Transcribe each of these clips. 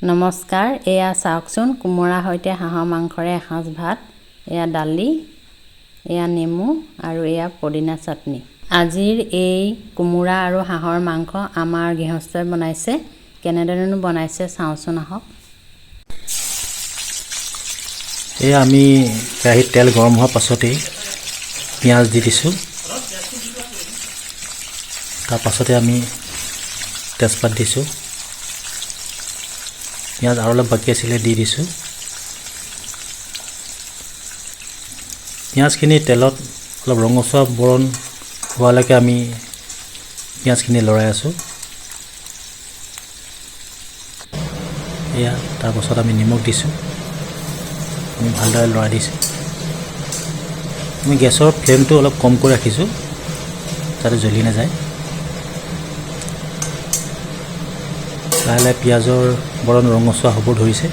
নমস্কাৰ, এয়া চাওকচোন কোমোৰা সৈতে হাঁহৰ মাংসৰে এসাঁজ ভাত। এয়া দালি, এয়া নেমু আৰু এয়া পদিনা চাটনি। আজিৰ এই কোমোৰা আৰু হাঁহৰ মাংস আমাৰ গৃহস্থই বনাইছে। কেনেদৰেনো বনাইছে চাওঁচোন আহক। এয়া আমি কেৰাহীত তেল গৰম হোৱাৰ পাছতেই পিঁয়াজ দি দিছোঁ। তাৰ পাছতে আমি তেজপাত দিছোঁ। পিঁয়াজ আৰু অলপ বাকী আছিলে দি দিছোঁ। পিঁয়াজখিনি তেলত অলপ ৰঙচুৱা বৰণ হোৱালৈকে আমি পিঁয়াজখিনি লৰাই আছোঁ। এয়া তাৰপাছত আমি নিমখ দিছোঁ। আমি ভালদৰে লৰাই দিছোঁ। আমি গেছৰ ফ্লেমটো অলপ কমকৈ ৰাখিছোঁ যাতে জ্বলি নাযায়। লাহে লাহে পিঁয়াজৰ বৰণ ৰঙচুৱা হ'ব ধৰিছে।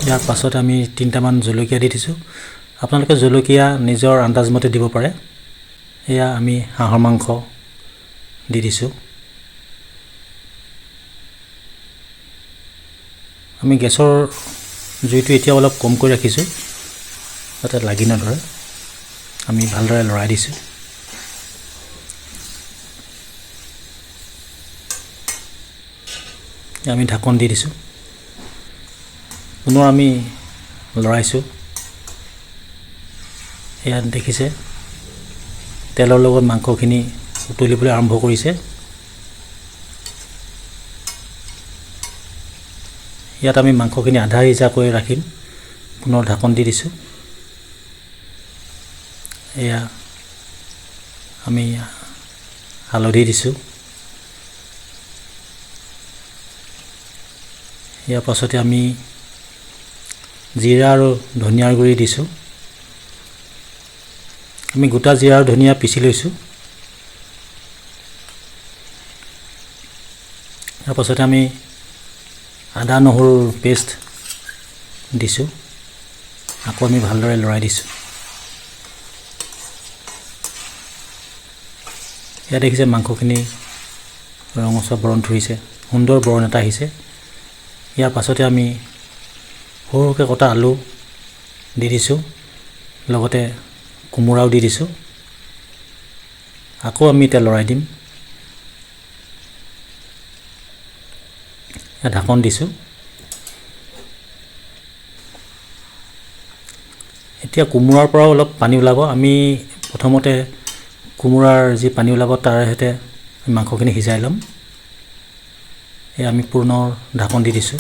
ইয়াৰ পাছত আমি 3টামান জলকীয়া দি দিছোঁ। আপোনালোকে জলকীয়া নিজৰ আন্দাজমতে দিব পাৰে। এয়া আমি হাঁহৰ মাংস দি দিছোঁ। আমি গেছৰ জুইটো এতিয়া অলপ কমকৈ ৰাখিছোঁ যাতে লাগি নধৰে। আমি ভালদৰে লৰাই দিছোঁ। আমি ঢাকন দি দিছোঁ। পুনৰ আমি লৰাইছোঁ। এয়া দেখিছে তেলৰ লগত মাংসখিনি উতলিবলৈ আৰম্ভ কৰিছে। ইয়াত আমি মাংসখিনি আধা সিজাকৈ ৰাখিম। পুনৰ ঢাকন দি দিছোঁ। এয়া আমি হালধি দিছোঁ। ইয়াৰ পাছতে আমি জিৰা আৰু ধনিয়াৰ গুড়ি দিছোঁ। আমি গোটা জিৰা আৰু ধনিয়া পিচি লৈছোঁ। ইয়াৰ পাছতে আমি আদা নহৰুৰ পেষ্ট দিছোঁ। আকৌ আমি ভালদৰে লৰাই দিছোঁ। ইয়াত দেখিছে মাংসখিনি ৰঙচুৱা বৰণ ধৰিছে, সুন্দৰ বৰণ এটা আহিছে। ইয়াৰ পাছতে আমি সৰু সৰুকৈ কটা আলু দি দিছোঁ। লগতে কোমোৰাও দি দিছোঁ। আকৌ আমি এতিয়া লৰাই দিম। ইয়াত ঢাকন দিছোঁ। এতিয়া কোমোৰাৰ পৰাও অলপ পানী ওলাব। আমি প্ৰথমতে কোমোৰাৰ যি পানী ওলাব তাৰ সৈতে মাংসখিনি সিজাই ল'ম। এয়া আমি পুনৰ ঢাকন দি দিছোঁ।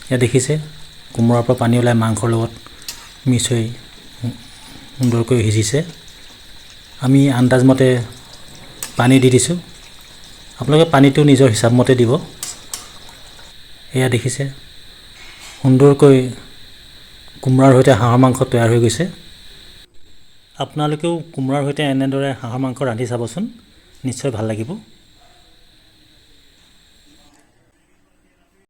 এয়া দেখিছে কোমোৰাৰ পৰা পানী ওলাই মাংসৰ লগত মিক্স হৈ সুন্দৰকৈ সিজিছে। আমি আন্দাজমতে পানী দি দিছোঁ। আপোনালোকে পানীটো নিজৰ হিচাপমতে দিব। এয়া দেখিছে সুন্দৰকৈ কোমোৰাৰ সৈতে হাঁহৰ মাংস তৈয়াৰ হৈ গৈছে। আপোনালোকেও কোমোৰাৰ সৈতে এনেদৰে হাঁহৰ মাংস ৰান্ধি চাবচোন, নিশ্চয় ভাল লাগিব।